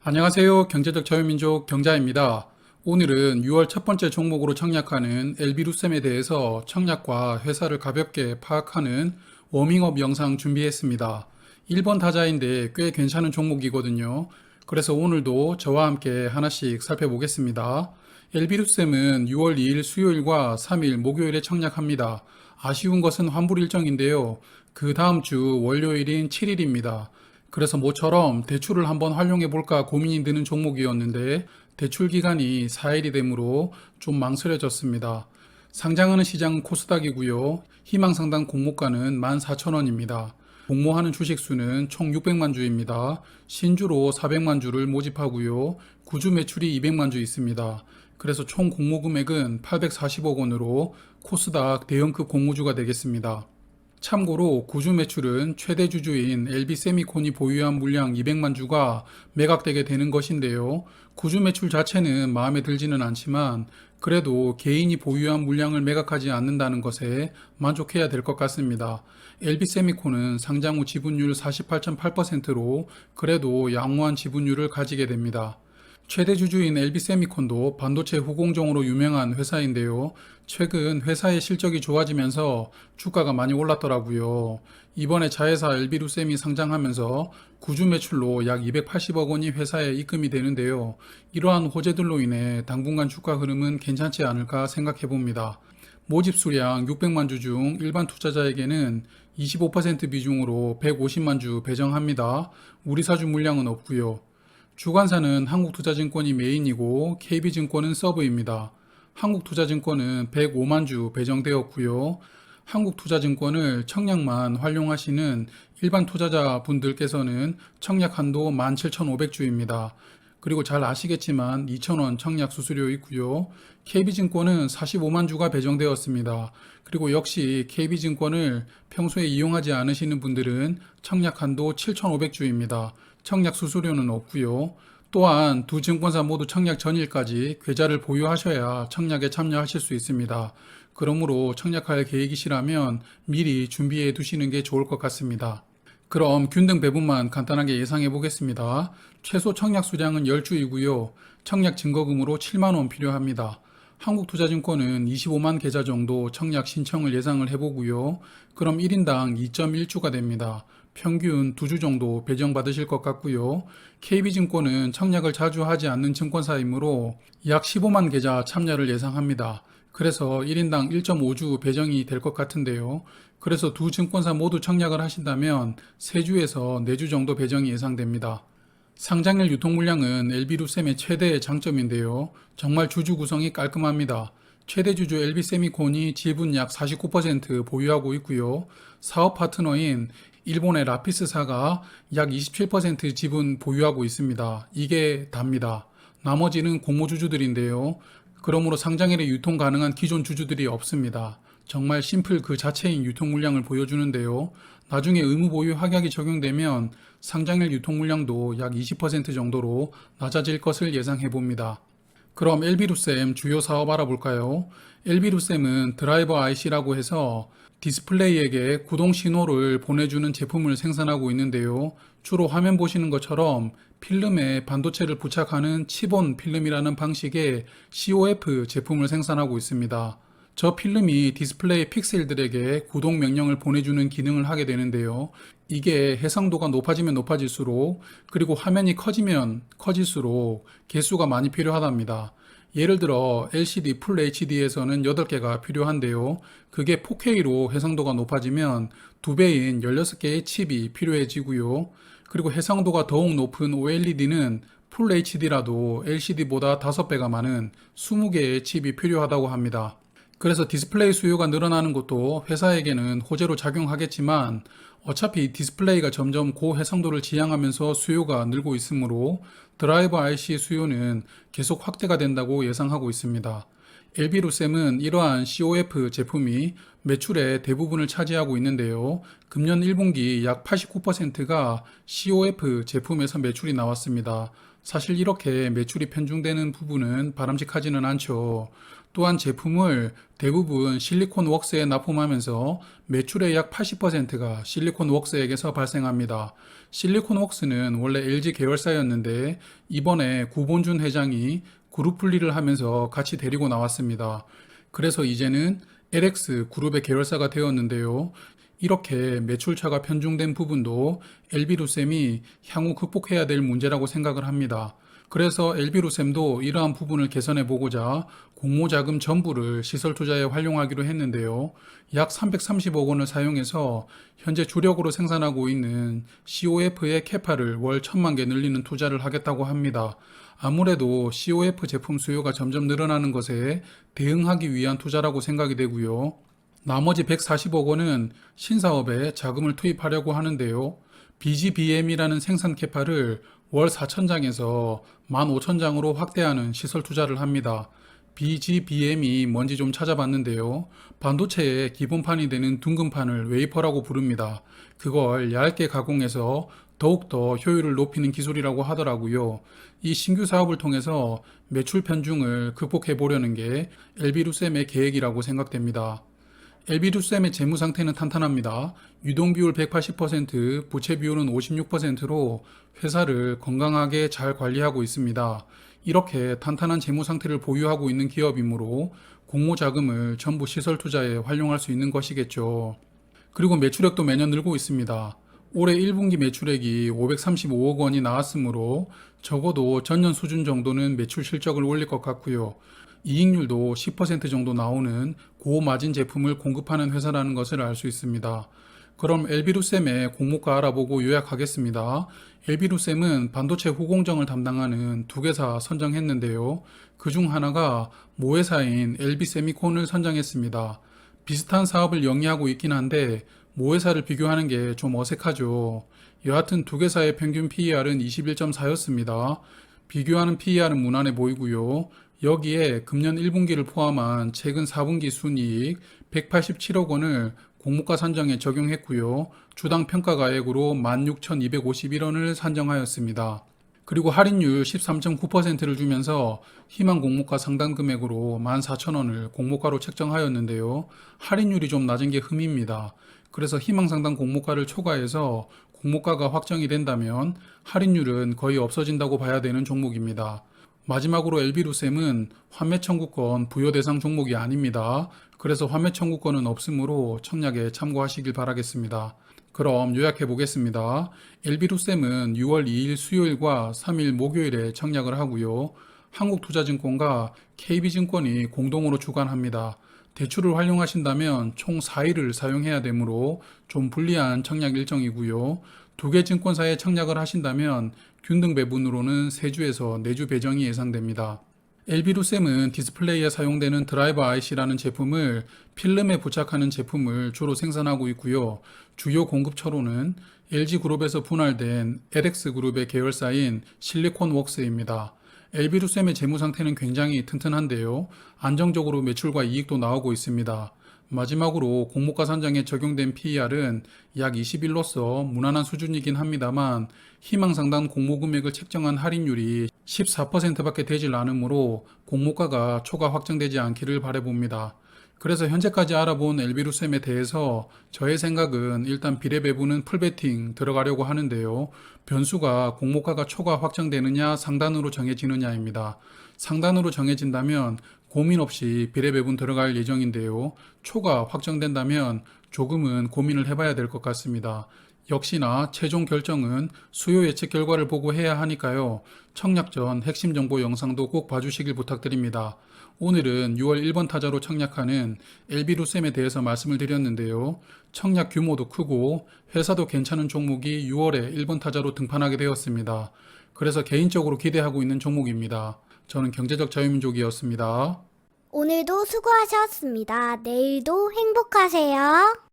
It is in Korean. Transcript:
안녕하세요. 경제적 자유민족 경자입니다. 오늘은 6월 첫 번째 종목으로 청약하는 엘비루셈에 대해서 청약과 회사를 가볍게 파악하는 워밍업 영상 준비했습니다. 1번 타자인데 꽤 괜찮은 종목이거든요. 그래서 오늘도 저와 함께 하나씩 살펴보겠습니다. 엘비루셈은 6월 2일 수요일과 3일 목요일에 청약합니다. 아쉬운 것은 환불 일정인데요. 그 다음 주 월요일인 7일입니다. 그래서 모처럼 대출을 한번 활용해 볼까 고민이 드는 종목이었는데 대출 기간이 4일이 되므로 좀 망설여졌습니다. 상장하는 시장은 코스닥이고요. 희망상당 공모가는 14,000원입니다. 공모하는 주식수는 총 600만 주입니다. 신주로 400만 주를 모집하고요. 구주 매출이 200만 주 있습니다. 그래서 총 공모 금액은 840억 원으로 코스닥 대형급 공모주가 되겠습니다. 참고로 구주 매출은 최대 주주인 LB세미콘이 보유한 물량 200만 주가 매각되게 되는 것인데요. 구주 매출 자체는 마음에 들지는 않지만 그래도 개인이 보유한 물량을 매각하지 않는다는 것에 만족해야 될 것 같습니다. LB세미콘은 상장 후 지분율 48.8%로 그래도 양호한 지분율을 가지게 됩니다. 최대 주주인 LB세미콘도 반도체 후공정으로 유명한 회사인데요. 최근 회사의 실적이 좋아지면서 주가가 많이 올랐더라고요. 이번에 자회사 LB루셈이 상장하면서 구주 매출로 약 280억 원이 회사에 입금이 되는데요. 이러한 호재들로 인해 당분간 주가 흐름은 괜찮지 않을까 생각해 봅니다. 모집 수량 600만 주 중 일반 투자자에게는 25% 비중으로 150만 주 배정합니다. 우리 사주 물량은 없고요. 주관사는 한국투자증권이 메인이고 KB증권은 서브입니다. 한국투자증권은 105만 주 배정되었고요. 한국투자증권을 청약만 활용하시는 일반 투자자 분들께서는 청약 한도 17,500주입니다. 그리고 잘 아시겠지만 2,000원 청약 수수료 있고요. KB증권은 45만 주가 배정되었습니다. 그리고 역시 KB증권을 평소에 이용하지 않으시는 분들은 청약 한도 7,500주입니다. 청약 수수료는 없고요. 또한 두 증권사 모두 청약 전일까지 계좌를 보유하셔야 청약에 참여하실 수 있습니다. 그러므로 청약할 계획이시라면 미리 준비해 두시는 게 좋을 것 같습니다. 그럼 균등 배분만 간단하게 예상해 보겠습니다. 최소 청약 수량은 10주이고요. 청약 증거금으로 7만 원 필요합니다. 한국투자증권은 25만 계좌 정도 청약 신청을 예상을 해보고요. 그럼 1인당 2.1주가 됩니다. 평균 2주 정도 배정받으실 것 같고요. KB증권은 청약을 자주 하지 않는 증권사이므로 약 15만 계좌 참여를 예상합니다. 그래서 1인당 1.5주 배정이 될 것 같은데요. 그래서 두 증권사 모두 청약을 하신다면 3주에서 4주 정도 배정이 예상됩니다. 상장일 유통 물량은 LB루셈의 최대 장점인데요. 정말 주주 구성이 깔끔합니다. 최대 주주 LB세미콘이 지분 약 49% 보유하고 있고요. 사업 파트너인 일본의 라피스사가 약 27% 지분 보유하고 있습니다. 이게 답니다. 나머지는 공모주주들인데요. 그러므로 상장일에 유통 가능한 기존 주주들이 없습니다. 정말 심플 그 자체인 유통 물량을 보여주는데요. 나중에 의무 보유 확약이 적용되면 상장일 유통 물량도 약 20% 정도로 낮아질 것을 예상해 봅니다. 그럼 엘비루셈 주요 사업 알아볼까요? 엘비루셈은 드라이버 IC라고 해서 디스플레이에게 구동 신호를 보내주는 제품을 생산하고 있는데요. 주로 화면 보시는 것처럼 필름에 반도체를 부착하는 치본 필름이라는 방식의 COF 제품을 생산하고 있습니다. 저 필름이 디스플레이 픽셀들에게 구동 명령을 보내주는 기능을 하게 되는데요. 이게 해상도가 높아지면 높아질수록 그리고 화면이 커지면 커질수록 개수가 많이 필요하답니다. 예를 들어 LCD 풀 HD에서는 8개가 필요한데요. 그게 4K로 해상도가 높아지면 2배인 16개의 칩이 필요해지고요. 그리고 해상도가 더욱 높은 OLED는 풀 HD라도 LCD보다 5배가 많은 20개의 칩이 필요하다고 합니다. 그래서 디스플레이 수요가 늘어나는 것도 회사에게는 호재로 작용하겠지만 어차피 디스플레이가 점점 고해상도를 지향하면서 수요가 늘고 있으므로 드라이버 IC 수요는 계속 확대가 된다고 예상하고 있습니다. LB루셈은 이러한 COF 제품이 매출의 대부분을 차지하고 있는데요. 금년 1분기 약 89%가 COF 제품에서 매출이 나왔습니다. 사실 이렇게 매출이 편중되는 부분은 바람직하지는 않죠. 또한 제품을 대부분 실리콘 웍스에 납품하면서 매출의 약 80%가 실리콘 웍스에게서 발생합니다. 실리콘 웍스는 원래 LG 계열사였는데 이번에 구본준 회장이 그룹 분리를 하면서 같이 데리고 나왔습니다. 그래서 이제는 LX 그룹의 계열사가 되었는데요. 이렇게 매출차가 편중된 부분도 LB루셈이 향후 극복해야 될 문제라고 생각을 합니다. 그래서 LB루셈도 이러한 부분을 개선해 보고자 공모자금 전부를 시설 투자에 활용하기로 했는데요. 약 330억 원을 사용해서 현재 주력으로 생산하고 있는 COF의 캐파를 월 1,000만 개 늘리는 투자를 하겠다고 합니다. 아무래도 COF 제품 수요가 점점 늘어나는 것에 대응하기 위한 투자라고 생각이 되고요. 나머지 140억 원은 신사업에 자금을 투입하려고 하는데요. BGBM이라는 생산 캐파를 월 4,000장에서 15,000장으로 확대하는 시설 투자를 합니다. BGBM이 뭔지 좀 찾아봤는데요. 반도체의 기본판이 되는 둥근판을 웨이퍼라고 부릅니다. 그걸 얇게 가공해서 더욱더 효율을 높이는 기술이라고 하더라고요. 이 신규 사업을 통해서 매출 편중을 극복해 보려는 게 LB루셈의 계획이라고 생각됩니다. LB루셈의 재무 상태는 탄탄합니다. 유동 비율 180%, 부채 비율은 56%로 회사를 건강하게 잘 관리하고 있습니다. 이렇게 탄탄한 재무 상태를 보유하고 있는 기업이므로 공모 자금을 전부 시설 투자에 활용할 수 있는 것이겠죠. 그리고 매출액도 매년 늘고 있습니다. 올해 1분기 매출액이 535억 원이 나왔으므로 적어도 전년 수준 정도는 매출 실적을 올릴 것 같고요. 이익률도 10% 정도 나오는 고마진 제품을 공급하는 회사라는 것을 알 수 있습니다. 그럼 LB루셈의 공모가 알아보고 요약하겠습니다. LB루셈은 반도체 후공정을 담당하는 두 개사 선정했는데요. 그중 하나가 모회사인 LB세미콘을 선정했습니다. 비슷한 사업을 영위하고 있긴 한데 모회사를 비교하는 게 좀 어색하죠. 여하튼 두 개사의 평균 PER은 21.4였습니다. 비교하는 PER은 무난해 보이고요. 여기에 금년 1분기를 포함한 최근 4분기 순이익 187억 원을 공모가 산정에 적용했고요. 주당 평가가액으로 16,251원을 산정하였습니다. 그리고 할인율 13.9%를 주면서 희망 공모가 상당 금액으로 14,000원을 공모가로 책정하였는데요. 할인율이 좀 낮은 게 흠입니다. 그래서 희망 상당 공모가를 초과해서 공모가가 확정이 된다면 할인율은 거의 없어진다고 봐야 되는 종목입니다. 마지막으로 LB루셈은 환매 청구권 부여 대상 종목이 아닙니다. 그래서 환매 청구권은 없으므로 청약에 참고하시길 바라겠습니다. 그럼 요약해 보겠습니다. LB루셈은 6월 2일 수요일과 3일 목요일에 청약을 하고요. 한국투자증권과 KB증권이 공동으로 주관합니다. 대출을 활용하신다면 총 4일을 사용해야 되므로 좀 불리한 청약 일정이고요. 두 개 증권사에 청약을 하신다면 균등 배분으로는 3주에서 4주 배정이 예상됩니다. LB루셈은 디스플레이에 사용되는 드라이버 IC라는 제품을 필름에 부착하는 제품을 주로 생산하고 있고요. 주요 공급처로는 LG그룹에서 분할된 LX그룹의 계열사인 실리콘웍스입니다. LB루셈의 재무 상태는 굉장히 튼튼한데요. 안정적으로 매출과 이익도 나오고 있습니다. 마지막으로 공모가 산정에 적용된 PER은 약 21로서 무난한 수준이긴 합니다만 희망 상단 공모 금액을 책정한 할인율이 14%밖에 되질 않으므로 공모가가 초과 확정되지 않기를 바라봅니다. 그래서 현재까지 알아본 LB루셈에 대해서 저의 생각은 일단 비례 배분은 풀베팅 들어가려고 하는데요. 변수가 공모가가 초과 확정되느냐 상단으로 정해지느냐입니다. 상단으로 정해진다면 고민 없이 비례 배분 들어갈 예정인데요. 초과 확정된다면 조금은 고민을 해봐야 될 것 같습니다. 역시나 최종 결정은 수요 예측 결과를 보고 해야 하니까요. 청약 전 핵심 정보 영상도 꼭 봐주시길 부탁드립니다. 오늘은 6월 1번 타자로 청약하는 LB루셈에 대해서 말씀을 드렸는데요. 청약 규모도 크고 회사도 괜찮은 종목이 6월에 1번 타자로 등판하게 되었습니다. 그래서 개인적으로 기대하고 있는 종목입니다. 저는 경제적 자유민족이었습니다. 오늘도 수고하셨습니다. 내일도 행복하세요.